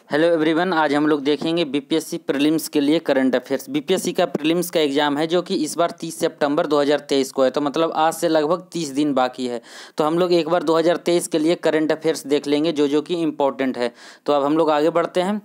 Hello everyone, आज हम लोग देखेंगे बीपीएससी प्रीलिम्स के लिए करंट अफेयर्स। बीपीएससी का प्रीलिम्स का एग्जाम है जो कि इस बार 30 सितंबर 2023 को है। तो मतलब आज से लगभग 30 दिन बाकी है। तो हम लोग एक बार 2023 के लिए करंट अफेयर्स देख लेंगे जो कि इम्पोर्टेंट है। तो अब हम लोग आगे बढ़ते हैं।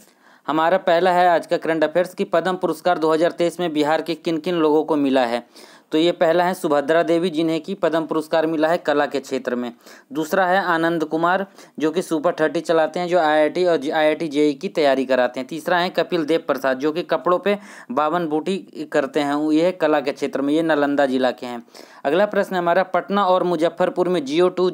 हमारा पहला है आज का करंट अफेयर्स की पद्म पुरस्कार 2023 में बिहार के किन किन लोगों को मिला है। तो ये पहला है सुभद्रा देवी, जिन्हें कि पद्म पुरस्कार मिला है कला के क्षेत्र में। दूसरा है आनंद कुमार, जो कि सुपर 30 चलाते हैं, जो आईआईटी और आईआईटी जेईई की तैयारी कराते हैं। तीसरा है कपिल देव प्रसाद, जो कि कपड़ों पे 52 बूटी करते हैं, ये कला के क्षेत्र में, ये नालंदा जिला के हैं। अगला प्रश्न हमारा, पटना और मुजफ्फरपुर में जियो टू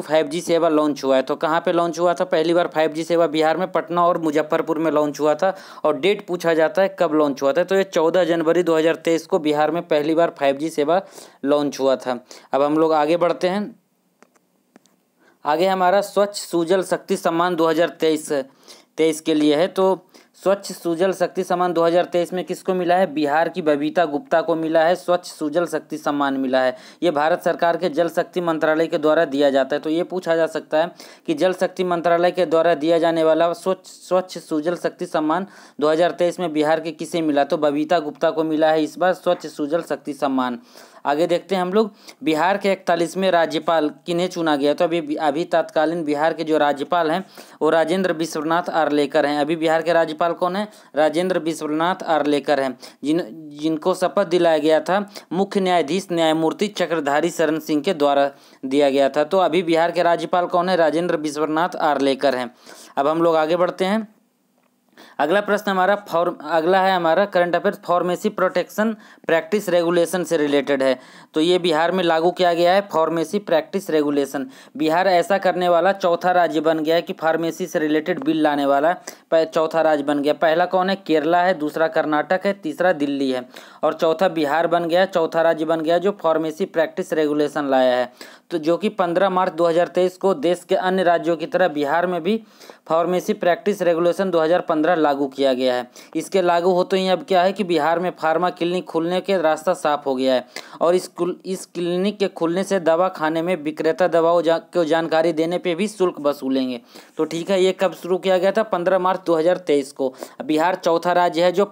5G सेवा लॉन्च हुआ है। तो कहाँ पे लॉन्च हुआ था? पहली बार 5G सेवा बिहार में पटना और मुजफ्फरपुर में लॉन्च हुआ था। और डेट पूछा जाता है कब लॉन्च हुआ था, तो ये 14 जनवरी 2023 को बिहार में पहली बार 5G सेवा लॉन्च हुआ था। अब हम लोग आगे बढ़ते हैं। आगे हमारा स्वच्छ सुजल शक्ति सम्मान 2023 के लिए है। तो स्वच्छ सुजल शक्ति सम्मान 2023 में किसको मिला है? बिहार की बबीता गुप्ता को मिला है स्वच्छ सुजल शक्ति सम्मान मिला है। ये भारत सरकार के जल शक्ति मंत्रालय के द्वारा दिया जाता है। तो ये पूछा जा सकता है कि जल शक्ति मंत्रालय के द्वारा दिया जाने वाला स्वच्छ सुजल शक्ति सम्मान 2023 में बिहार के किसे मिला? तो बबीता गुप्ता को मिला है इस बार स्वच्छ सुजल शक्ति सम्मान। आगे देखते हैं हम लोग, बिहार के 41वें राज्यपाल किन्हें चुना गया? तो अभी तत्कालीन बिहार के जो राज्यपाल हैं वो राजेंद्र विश्वनाथ आर्लेकर हैं। अभी बिहार के राज्यपाल कौन है? राजेंद्र विश्वनाथ आर्लेकर हैं, जिनको शपथ दिलाया गया था मुख्य न्यायाधीश न्यायमूर्ति चक्रधारी शरण सिंह के द्वारा दिया गया था। तो अभी बिहार के राज्यपाल कौन है? राजेंद्र विश्वनाथ आर्लेकर हैं। अब हम लोग आगे बढ़ते हैं। अगला प्रश्न हमारा current affairs pharmacy protection practice regulation से रिलेटेड है। तो ये बिहार में लागू किया गया है फार्मेसी प्रैक्टिस रेगुलेशन। बिहार ऐसा करने वाला चौथा राज्य बन गया है कि फार्मेसी से रिलेटेड बिल लाने वाला चौथा राज्य बन गया। पहला कौन है? केरला है, दूसरा कर्नाटक है, तीसरा दिल्ली है और चौथा बिहार बन गया, चौथा राज्य बन गया जो फार्मेसी प्रैक्टिस रेगुलेशन लाया है। तो जो कि 15 मार्च 2023 को देश के अन्य राज्यों की तरह बिहार में भी फार्मेसी प्रैक्टिस रेगुलेशन 2015 लागू किया गया है। इसके लागू होते ही अब क्या है कि बिहार में फार्मा क्लिनिक खुलने के रास्ता साफ हो गया है और इस क्लिनिक के खुलने से दवा खाने में विक्रेता दवाओं को जानकारी देने पे भी शुल्क वसूलेंगे। तो ठीक है, ये कब शुरू किया गया था? 15 मार्च 2023 को। बिहार चौथा राज्य है जो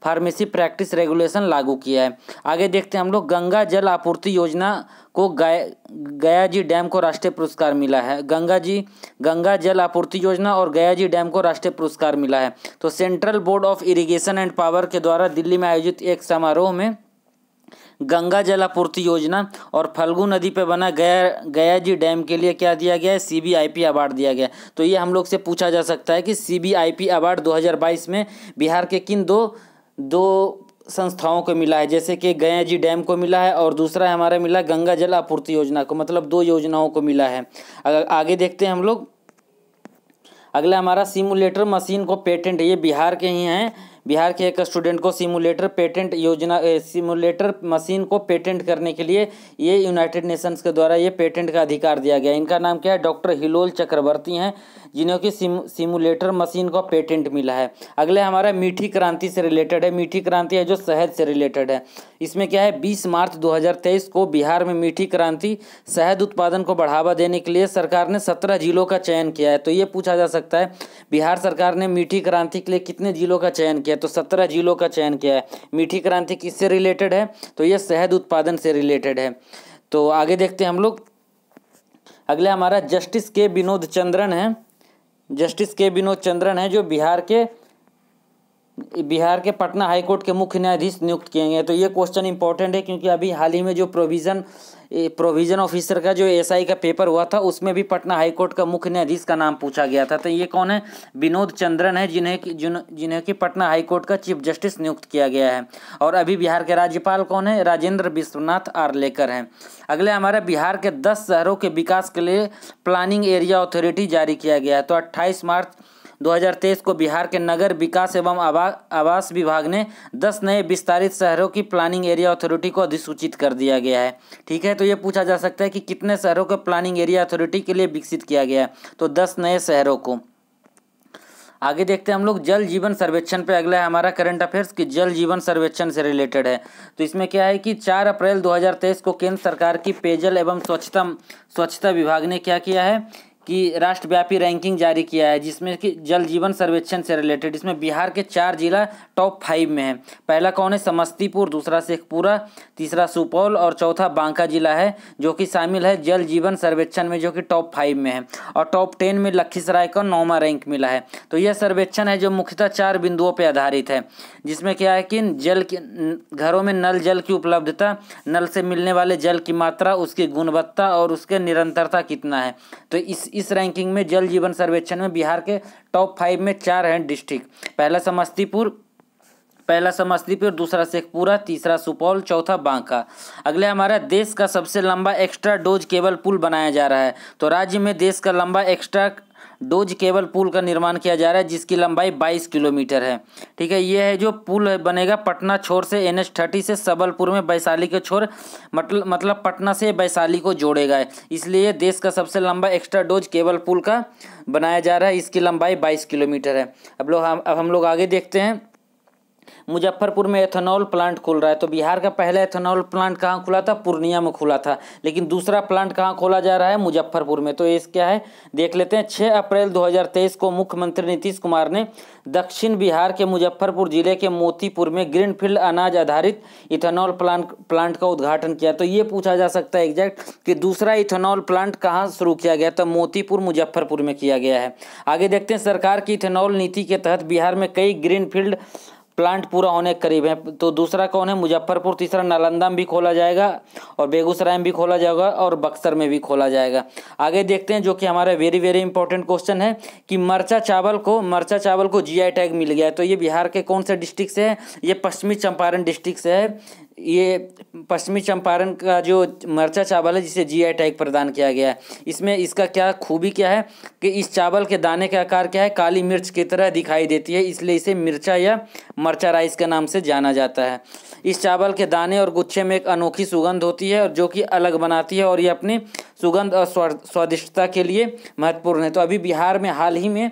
फार्मेसी प्रैक्टिस रेगुलेशन लागू किया है। आगे देखते हैं हम लोग, गंगा जल आपूर्ति योजना को गया जी डैम को राष्ट्रीय पुरस्कार मिला है। गंगा जल आपूर्ति योजना और गया जी डैम को राष्ट्रीय पुरस्कार मिला है। तो central board of irrigation and power के द्वारा दिल्ली में आयोजित एक समारोह में गंगा जल आपूर्ति योजना और फल्गु नदी पे बना गया जी डैम के लिए क्या दिया गया है? CBIP अवार्ड दिया गया। तो ये हम लोग से पूछा जा सकता है कि CBIP अवार्ड 2022 में बिहार के किन दो संस्थाओं को मिला है? जैसे कि गया जी डैम को मिला है और दूसरा हमारा मिला गंगा जल आपूर्ति योजना को, मतलब 2 योजनाओं को मिला है। आगे देखते हैं हम लोग। अगला हमारा सिमुलेटर मशीन को पेटेंट, ये बिहार के ही हैं। बिहार के एक स्टूडेंट को सिमुलेटर मशीन को पेटेंट करने के लिए ये यूनाइटेड नेशंस के द्वारा ये पेटेंट का अधिकार दिया गया। इनका नाम क्या है? डॉक्टर हिलोल चक्रवर्ती हैं, जिन्हों की सिमुलेटर मशीन को पेटेंट मिला है। अगले हमारा मीठी क्रांति से रिलेटेड है। मीठी क्रांति है जो शहद से रिलेटेड है। इसमें क्या है? 20 मार्च 2023 को बिहार में मीठी क्रांति शहद उत्पादन को बढ़ावा देने के लिए सरकार ने 17 जिलों का चयन किया है। तो ये पूछा जा सकता है बिहार सरकार ने मीठी क्रांति के लिए कितने जिलों का चयन किया? तो 17 जिलों का चयन किया है। मीठी क्रांति किससे रिलेटेड है? तो ये शहद उत्पादन से रिलेटेड है। तो आगे देखते हैं हम लोग। अगले हमारा जस्टिस के विनोद चंद्रन है जो बिहार के पटना हाईकोर्ट के मुख्य न्यायाधीश नियुक्त किए गए। तो ये क्वेश्चन इंपॉर्टेंट है क्योंकि अभी हाल ही में जो प्रोविजन ऑफिसर का जो SI का पेपर हुआ था उसमें भी पटना हाईकोर्ट का मुख्य न्यायाधीश का नाम पूछा गया था। तो ये कौन है? विनोद चंद्रन है, जिन्हें कि पटना हाईकोर्ट का चीफ जस्टिस नियुक्त किया गया है। और अभी बिहार के राज्यपाल कौन है? राजेंद्र विश्वनाथ आर्लेकर हैं। अगले हमारा, बिहार के 10 शहरों के विकास के लिए प्लानिंग एरिया अथॉरिटी जारी किया गया है। तो 28 मार्च 2023 को बिहार के नगर विकास एवं आवास विभाग ने 10 नए विस्तारित शहरों की प्लानिंग एरिया अथॉरिटी को अधिसूचित कर दिया गया है। ठीक है, तो ये पूछा जा सकता है कि कितने शहरों को प्लानिंग एरिया अथॉरिटी के लिए विकसित किया गया है? तो 10 नए शहरों को। आगे देखते हैं हम लोग जल जीवन सर्वेक्षण पे। अगला है हमारा करंट अफेयर्स की जल जीवन सर्वेक्षण से रिलेटेड है। तो इसमें क्या है कि 4 अप्रैल 2023 को केंद्र सरकार की पेयजल एवं स्वच्छता विभाग ने क्या किया है कि राष्ट्रव्यापी रैंकिंग जारी किया है, जिसमें कि जल जीवन सर्वेक्षण से रिलेटेड। इसमें बिहार के 4 जिला टॉप 5 में है। पहला कौन है? समस्तीपुर, दूसरा शेखपुरा, तीसरा सुपौल और चौथा बांका जिला है, जो कि शामिल है जल जीवन सर्वेक्षण में, जो कि टॉप 5 में है। और टॉप 10 में लखीसराय को 9वां रैंक मिला है। तो यह सर्वेक्षण है जो मुख्यतः 4 बिंदुओं पर आधारित है, जिसमें क्या है कि जल की घरों में नल जल की उपलब्धता, नल से मिलने वाले जल की मात्रा, उसकी गुणवत्ता और उसके निरंतरता कितना है। तो इस रैंकिंग में जल जीवन सर्वेक्षण में बिहार के टॉप 5 में 4 हैं डिस्ट्रिक्ट। पहला समस्तीपुर, दूसरा शेखपुरा, तीसरा सुपौल, चौथा बांका। अगले हमारा देश का सबसे लंबा एक्स्ट्रा डोज केबल पुल बनाया जा रहा है। तो राज्य में देश का लंबा एक्स्ट्रा डोज केबल पुल का निर्माण किया जा रहा है, जिसकी लंबाई 22 किलोमीटर है। ठीक है, ये है जो पुल बनेगा पटना छोर से NH30 से सबलपुर में वैशाली के छोर, मतलब पटना से वैशाली को जोड़ेगा। इसलिए देश का सबसे लंबा एक्स्ट्रा डोज केबल पुल का बनाया जा रहा है। इसकी लंबाई 22 किलोमीटर है। अब हम लोग आगे देखते हैं। मुजफ्फरपुर में एथेनॉल प्लांट खुल रहा है। तो बिहार का पहला एथेनॉल प्लांट कहाँ खुला था? पूर्णिया में खुला था। लेकिन दूसरा प्लांट कहाँ खोला जा रहा है? मुजफ्फरपुर में। तो ये क्या है देख लेते हैं। 6 अप्रैल 2023 को मुख्यमंत्री नीतीश कुमार ने दक्षिण बिहार के मुजफ्फरपुर जिले के मोतीपुर में ग्रीनफील्ड अनाज आधारित इथेनॉल प्लांट का उद्घाटन किया। तो ये पूछा जा सकता है एग्जैक्ट कि दूसरा इथेनॉल प्लांट कहाँ शुरू किया गया? तो मोतीपुर मुजफ्फरपुर में किया गया है। आगे देखते हैं। सरकार की इथेनॉल नीति के तहत बिहार में कई ग्रीनफील्ड प्लांट पूरा होने के करीब है। तो दूसरा कौन है? मुजफ्फरपुर। तीसरा नालंदा में भी खोला जाएगा और बेगूसराय में भी खोला जाएगा और बक्सर में भी खोला जाएगा। आगे देखते हैं, जो कि हमारा वेरी वेरी इंपॉर्टेंट क्वेश्चन है कि मरचा चावल को GI टैग मिल गया है। तो ये बिहार के कौन से डिस्ट्रिक्ट से है? ये पश्चिमी चंपारण डिस्ट्रिक्ट से है। ये पश्चिमी चंपारण का जो मरचा चावल है, जिसे GI टैग प्रदान किया गया है। इसमें इसका क्या खूबी क्या है कि इस चावल के दाने का आकार क्या है? काली मिर्च की तरह दिखाई देती है, इसलिए इसे मिर्चा या मरचा राइस के नाम से जाना जाता है। इस चावल के दाने और गुच्छे में एक अनोखी सुगंध होती है, और जो कि अलग बनाती है, और ये अपनी सुगंध और स्वादिष्टता के लिए महत्वपूर्ण है। तो अभी बिहार में हाल ही में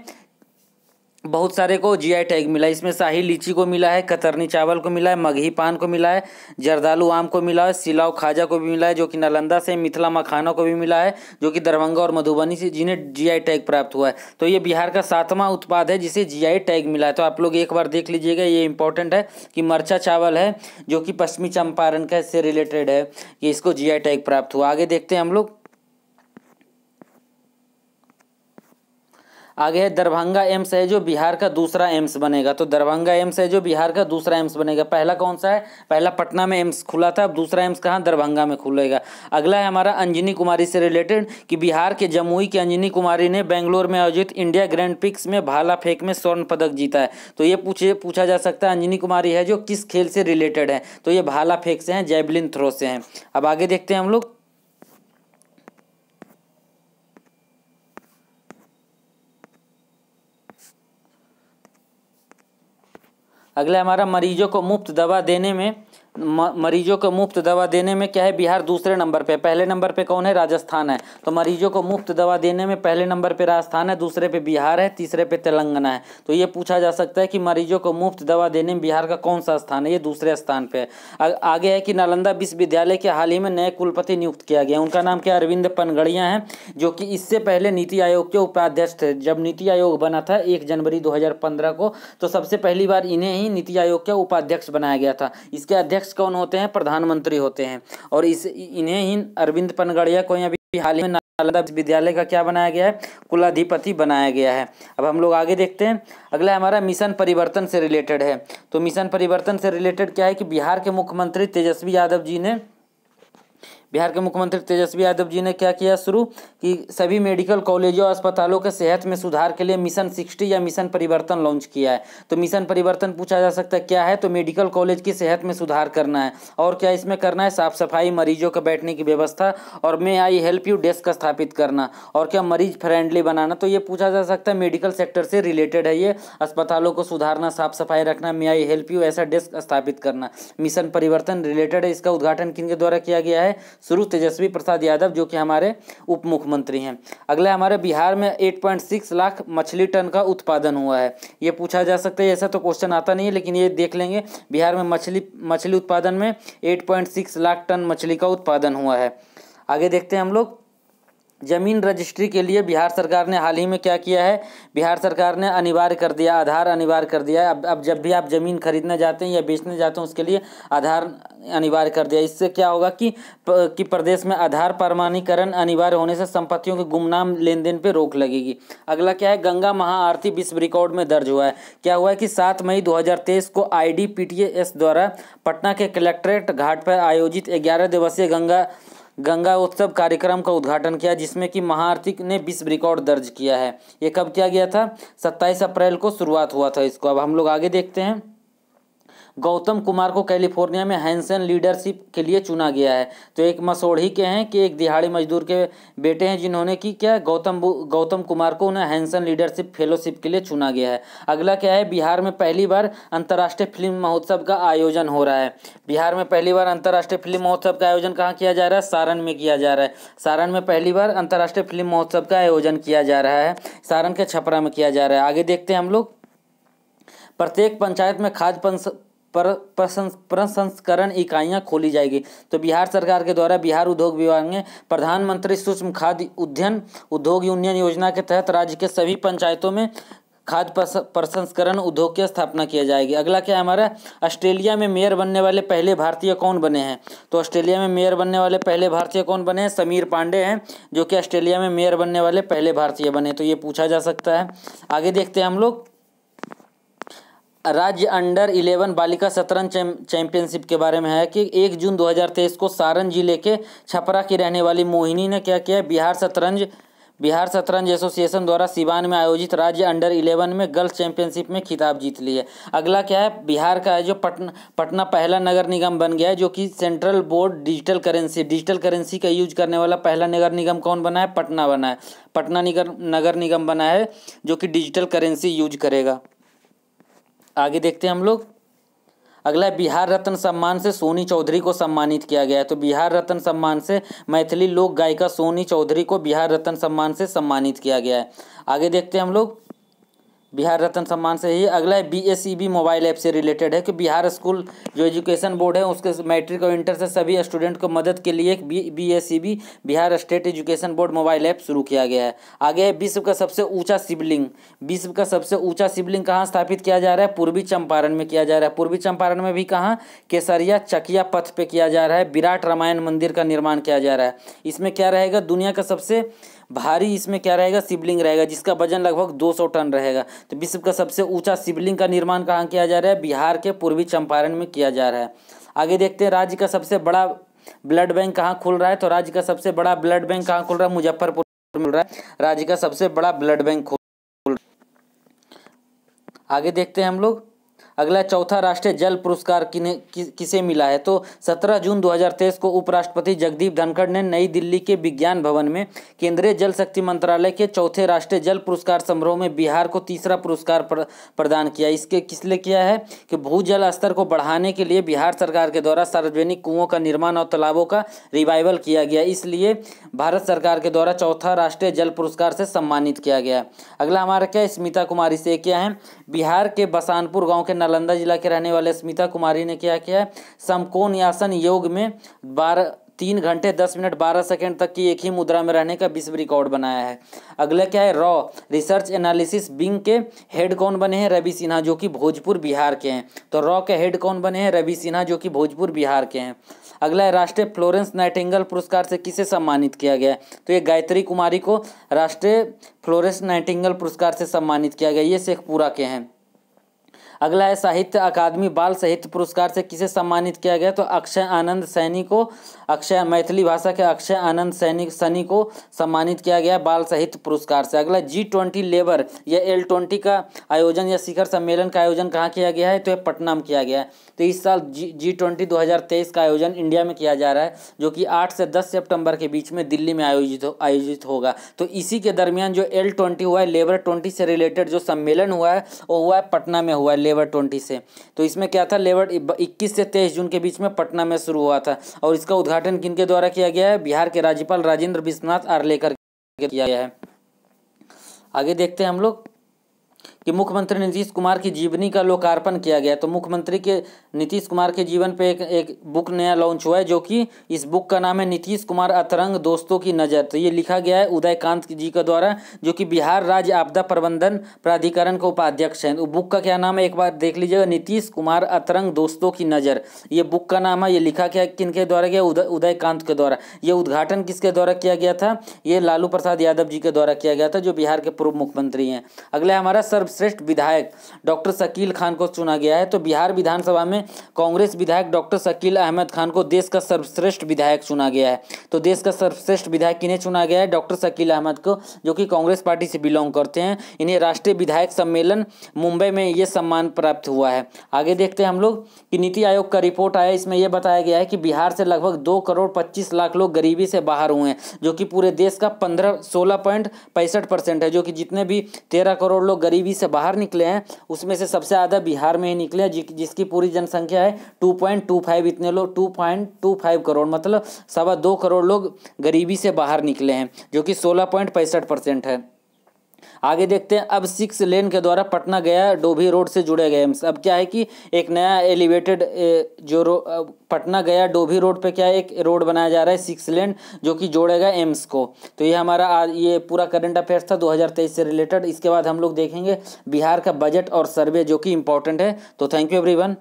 बहुत सारे को GI टैग मिला है। इसमें शाही लीची को मिला है, कतरनी चावल को मिला है, मगही पान को मिला है, जर्दालू आम को मिला है, सिलाव खाजा को भी मिला है जो कि नालंदा से, मिथिला मखाना को भी मिला है जो कि दरभंगा और मधुबनी से, जिन्हें GI टैग प्राप्त हुआ है। तो ये बिहार का 7वां उत्पाद है जिसे GI टैग मिला है। तो आप लोग एक बार देख लीजिएगा, ये इंपॉर्टेंट है कि मरचा चावल है जो कि पश्चिमी चंपारण का इससे रिलेटेड है कि इसको GI टैग प्राप्त हुआ। आगे देखते हैं हम लोग। आगे है दरभंगा एम्स है जो बिहार का दूसरा एम्स बनेगा। तो दरभंगा एम्स है जो बिहार का दूसरा एम्स बनेगा। पहला कौन सा है? पहला पटना में एम्स खुला था, अब दूसरा एम्स कहाँ? दरभंगा में खुलेगा। अगला है हमारा अंजनी कुमारी से रिलेटेड कि बिहार के जमुई की अंजनी कुमारी ने बेंगलोर में आयोजित इंडिया ग्रैंड प्रिक्स में भाला फेंक में स्वर्ण पदक जीता है। तो ये पूछा जा सकता है अंजनी कुमारी है जो किस खेल से रिलेटेड है? तो ये भाला फेंक से हैं, जैवलिन थ्रो से हैं। अब आगे देखते हैं हम लोग। अगला हमारा मरीजों को मुफ्त दवा देने में क्या है? बिहार दूसरे नंबर पे। पहले नंबर पे कौन है? राजस्थान है। तो मरीजों को मुफ्त दवा देने में पहले नंबर पे राजस्थान है, दूसरे पे बिहार है, तीसरे पे तेलंगाना है। तो ये पूछा जा सकता है कि मरीजों को मुफ्त दवा देने में बिहार का कौन सा स्थान है? ये दूसरे स्थान पे है। आगे है कि नालंदा विश्वविद्यालय के हाल ही में नए कुलपति नियुक्त किया गया। उनका नाम क्या? अरविंद पनगड़िया है, जो कि इससे पहले नीति आयोग के उपाध्यक्ष थे। जब नीति आयोग बना था 1 जनवरी 2015 को, तो सबसे पहली बार इन्हें ही नीति आयोग के उपाध्यक्ष बनाया गया था। इसके अध्यक्ष कौन होते हैं? प्रधानमंत्री होते हैं। और इन्हें ही अरविंद पनगड़िया को अभी हाल ही में नालंदा विश्वविद्यालय का क्या बनाया गया है? कुलाधिपति बनाया गया है। अब हम लोग आगे देखते हैं। अगला हमारा मिशन परिवर्तन से रिलेटेड है। तो मिशन परिवर्तन से रिलेटेड क्या है कि बिहार के मुख्यमंत्री तेजस्वी यादव जी ने क्या किया शुरू कि सभी मेडिकल कॉलेजों और अस्पतालों के सेहत में सुधार के लिए मिशन 60 या मिशन परिवर्तन लॉन्च किया है। तो मिशन परिवर्तन पूछा जा सकता है क्या है? तो मेडिकल कॉलेज की सेहत में सुधार करना है। और क्या इसमें करना है? साफ सफाई, मरीजों के बैठने की व्यवस्था, और मे आई हेल्प यू डेस्क स्थापित करना, और क्या मरीज फ्रेंडली बनाना। तो ये पूछा जा सकता है मेडिकल सेक्टर से रिलेटेड है। ये अस्पतालों को सुधारना, साफ सफाई रखना, मे आई हेल्प यू ऐसा डेस्क स्थापित करना, मिशन परिवर्तन रिलेटेड है। इसका उद्घाटन किनके द्वारा किया गया है? शुरू तेजस्वी प्रसाद यादव, जो कि हमारे उप मुख्यमंत्री हैं। अगला हमारे बिहार में 8.6 लाख मछली टन का उत्पादन हुआ है। ये पूछा जा सकता है, ऐसा तो क्वेश्चन आता नहीं है लेकिन ये देख लेंगे। बिहार में मछली उत्पादन में 8.6 लाख टन मछली का उत्पादन हुआ है। आगे देखते हैं हम लोग। जमीन रजिस्ट्री के लिए बिहार सरकार ने हाल ही में क्या किया है, बिहार सरकार ने अनिवार्य कर दिया, आधार अनिवार्य कर दिया है। अब जब भी आप ज़मीन खरीदने जाते हैं या बेचने जाते हैं उसके लिए आधार अनिवार्य कर दिया। इससे क्या होगा कि प्रदेश में आधार प्रमाणीकरण अनिवार्य होने से संपत्तियों के गुमनाम लेन देन पर रोक लगेगी। अगला क्या है, गंगा महाआरती विश्व रिकॉर्ड में दर्ज हुआ है। क्या हुआ है कि 7 मई 2023 को IDPTS द्वारा पटना के कलेक्ट्रेट घाट पर आयोजित 11 दिवसीय गंगा उत्सव कार्यक्रम का उद्घाटन किया, जिसमें कि महाआरती ने विश्व रिकॉर्ड दर्ज किया है। ये कब किया गया था, 27 अप्रैल को शुरुआत हुआ था इसको। अब हम लोग आगे देखते हैं। गौतम कुमार को कैलिफोर्निया में हैंसन लीडरशिप के लिए चुना गया है। तो एक मसोढ़ी के हैं कि एक दिहाड़ी मजदूर के बेटे हैं जिन्होंने कि क्या गौतम कुमार को उन्हें हैंसन लीडरशिप फेलोशिप के लिए चुना गया है। अगला क्या है, बिहार में पहली बार अंतर्राष्ट्रीय फिल्म महोत्सव का आयोजन हो रहा है। बिहार में पहली बार अंतर्राष्ट्रीय फिल्म महोत्सव का आयोजन कहाँ किया जा रहा है, सारण में किया जा रहा है। सारण में पहली बार अंतर्राष्ट्रीय फिल्म महोत्सव का आयोजन किया जा रहा है, सारण के छपरा में किया जा रहा है। आगे देखते हैं हम लोग। प्रत्येक पंचायत में खाद्य प्रसंस्करण इकाइयाँ खोली जाएगी। तो बिहार सरकार के द्वारा बिहार उद्योग विभाग में प्रधानमंत्री सूक्ष्म खाद्य उद्योग यूनियन योजना के तहत राज्य के सभी पंचायतों में खाद्य प्रसंस्करण उद्योग की स्थापना की जाएगी। अगला क्या है हमारा, ऑस्ट्रेलिया में मेयर बनने वाले पहले भारतीय कौन बने हैं। तो ऑस्ट्रेलिया में मेयर बनने वाले पहले भारतीय कौन बने हैं, समीर पांडे हैं, जो कि ऑस्ट्रेलिया में मेयर बनने वाले पहले भारतीय बने। तो ये पूछा जा सकता है। आगे देखते हैं हम लोग राज्य अंडर-11 बालिका शतरंज चैंपियनशिप के बारे में है कि 1 जून 2023 को सारण जिले के छपरा की रहने वाली मोहिनी ने क्या किया, बिहार शतरंज एसोसिएशन द्वारा सिवान में आयोजित राज्य अंडर-11 में गर्ल्स चैंपियनशिप में खिताब जीत लिया। अगला क्या है, बिहार का है जो पटना पहला नगर निगम बन गया है, जो कि सेंट्रल बोर्ड डिजिटल करेंसी का यूज करने वाला पहला नगर निगम कौन बना है, पटना बना है। पटना नगर निगम बना है जो कि डिजिटल करेंसी यूज करेगा। आगे देखते हैं हम लोग। अगला है, बिहार रत्न सम्मान से सोनी चौधरी को सम्मानित किया गया है। तो बिहार रत्न सम्मान से मैथिली लोक गायिका सोनी चौधरी को बिहार रत्न सम्मान से सम्मानित किया गया है। आगे देखते हैं हम लोग बिहार रत्न सम्मान से ही। अगला है, BSEB मोबाइल ऐप से रिलेटेड है कि बिहार स्कूल जो एजुकेशन बोर्ड है उसके मैट्रिक और इंटर से सभी स्टूडेंट को मदद के लिए एक BSEB Bihar state education board mobile app शुरू किया गया है। आगे है, विश्व का सबसे ऊंचा शिवलिंग कहाँ स्थापित किया जा रहा है, पूर्वी चंपारण में किया जा रहा है। पूर्वी चंपारण में भी कहाँ, केसरिया चकिया पथ पे किया जा रहा है। विराट रामायण मंदिर का निर्माण किया जा रहा है। इसमें क्या रहेगा, दुनिया का सबसे भारी इसमें क्या रहेगा, शिवलिंग रहेगा, जिसका वजन लगभग 200 टन रहेगा। तो विश्व का सबसे ऊंचा शिवलिंग का निर्माण कहाँ किया जा रहा है, बिहार के पूर्वी चंपारण में किया जा रहा है। आगे देखते हैं, राज्य का सबसे बड़ा ब्लड बैंक कहाँ खुल रहा है। तो राज्य का सबसे बड़ा ब्लड बैंक कहाँ खुल रहा है, मुजफ्फरपुर में खुल रहा है। राज्य का सबसे बड़ा ब्लड बैंक खुल रहा है। आगे देखते हैं हम लोग। अगला, चौथा राष्ट्रीय जल पुरस्कार किसे मिला है। तो 17 जून 2023 को उपराष्ट्रपति जगदीप धनखड़ ने नई दिल्ली के विज्ञान भवन में केंद्रीय जल शक्ति मंत्रालय के चौथे राष्ट्रीय जल पुरस्कार समारोह में बिहार को तीसरा पुरस्कार प्रदान किया। इसके किस लिए किया है कि भूजल स्तर को बढ़ाने के लिए बिहार सरकार के द्वारा सार्वजनिक कुओं का निर्माण और तालाबों का रिवाइवल किया गया, इसलिए भारत सरकार के द्वारा चौथा राष्ट्रीय जल पुरस्कार से सम्मानित किया गया। अगला हमारा क्या, स्मिता कुमारी से क्या है, बिहार के बसानपुर गाँव के नालंदा जिला के रहने वाले स्मिता कुमारी ने क्या किया है, समकोणासन योग में 3 घंटे 10 मिनट 12 सेकंड तक की एक ही मुद्रा में रहने का विश्व रिकॉर्ड बनाया है। अगला क्या है, रॉ रिसर्च एनालिसिस विंग के हेड कौन बने हैं, रवि सिन्हा, जो कि भोजपुर बिहार के हैं। तो रॉ के हेड कौन बने हैं, रवि सिन्हा, जो कि भोजपुर बिहार के हैं। अगला है, राष्ट्रीय फ्लोरेंस नाइटिंगेल पुरस्कार से किसे सम्मानित किया गया है। तो ये गायत्री कुमारी को राष्ट्रीय फ्लोरेंस नाइटिंगेल पुरस्कार से सम्मानित किया गया। ये शेखपुरा के हैं। अगला है, साहित्य अकादमी बाल साहित्य पुरस्कार से किसे सम्मानित किया गया। तो अक्षय आनंद सैनी को, मैथिली भाषा के अक्षय आनंद सैनी को सम्मानित किया गया बाल साहित्य पुरस्कार से। अगला, G20 लेबर या L20 का आयोजन या शिखर सम्मेलन का आयोजन कहाँ किया गया है। तो ये पटना में किया गया है। तो इस साल G20 2023 का आयोजन इंडिया में किया जा रहा है, जो कि 8 से 10 सितंबर के बीच में दिल्ली में आयोजित होगा। तो इसी के दरमियान जो L20 हुआ है, लेबर 20 से रिलेटेड जो सम्मेलन हुआ है वो हुआ है पटना में हुआ है, लेबर 20 से। तो इसमें क्या था, लेबर 21 से 23 जून के बीच में पटना में शुरू हुआ था और इसका उद्घाटन किनके द्वारा किया गया है, बिहार के राज्यपाल राजेंद्र विश्वनाथ आर्लेकर किया गया है। आगे देखते हैं हम लोग कि मुख्यमंत्री नीतीश कुमार की जीवनी का लोकार्पण किया गया। तो मुख्यमंत्री के नीतीश कुमार के जीवन पे एक बुक नया लॉन्च हुआ है, जो कि इस बुक का नाम है नीतीश कुमार अतरंग दोस्तों की नज़र। तो ये लिखा गया है उदयकांत जी के द्वारा, जो कि बिहार राज्य आपदा प्रबंधन प्राधिकरण के उपाध्यक्ष हैं। तो बुक का क्या नाम है, एक बार देख लीजिएगा, नीतीश कुमार अतरंग दोस्तों की नज़र, ये बुक का नाम है। ये लिखा क्या किनके द्वारा गया, उदयकांत के द्वारा। ये उद्घाटन किसके द्वारा किया गया था, ये लालू प्रसाद यादव जी के द्वारा किया गया था, जो बिहार के पूर्व मुख्यमंत्री हैं। अगला हमारा सर्वश्रेष्ठ विधायक डॉक्टर शकील खान को चुना गया है। तो बिहार विधानसभा में कांग्रेस विधायक डॉक्टर शकील अहमद खान को देश का सर्वश्रेष्ठ विधायक चुना गया है। तो देश का सर्वश्रेष्ठ विधायक किन्हें चुना गया है, डॉक्टर शकील अहमद को, जो कि कांग्रेस पार्टी से बिलोंग करते हैं। इन्हें राष्ट्रीय विधायक सम्मेलन मुंबई में ये सम्मान प्राप्त हुआ है। आगे देखते हैं हम लोग कि नीति आयोग का रिपोर्ट आया, इसमें यह बताया गया है कि बिहार से लगभग 2,25,00,000 लोग गरीबी से बाहर हुए हैं, जो कि पूरे देश का 16.65% है। जो कि जितने भी 13 करोड़ लोग गरीबी से बाहर निकले हैं, उसमें से सबसे ज़्यादा बिहार में ही निकले हैं, जिसकी पूरी जनसंख्या है 2.25, इतने लोग 2.25 करोड़, मतलब 2.25 करोड़ लोग गरीबी से बाहर निकले हैं, जो कि 16.65% है। आगे देखते हैं, अब 6 लेन के द्वारा पटना गया डोभी रोड से जुड़े गए एम्स। अब क्या है कि एक नया एलिवेटेड पटना गया डोभी रोड पे क्या है, एक रोड बनाया जा रहा है 6 लेन, जो कि जोड़ेगा एम्स को। तो ये हमारा आज ये पूरा करंट अफेयर्स था 2023 से रिलेटेड। इसके बाद हम लोग देखेंगे बिहार का बजट और सर्वे, जो कि इंपॉर्टेंट है। तो थैंक यू एवरीवन।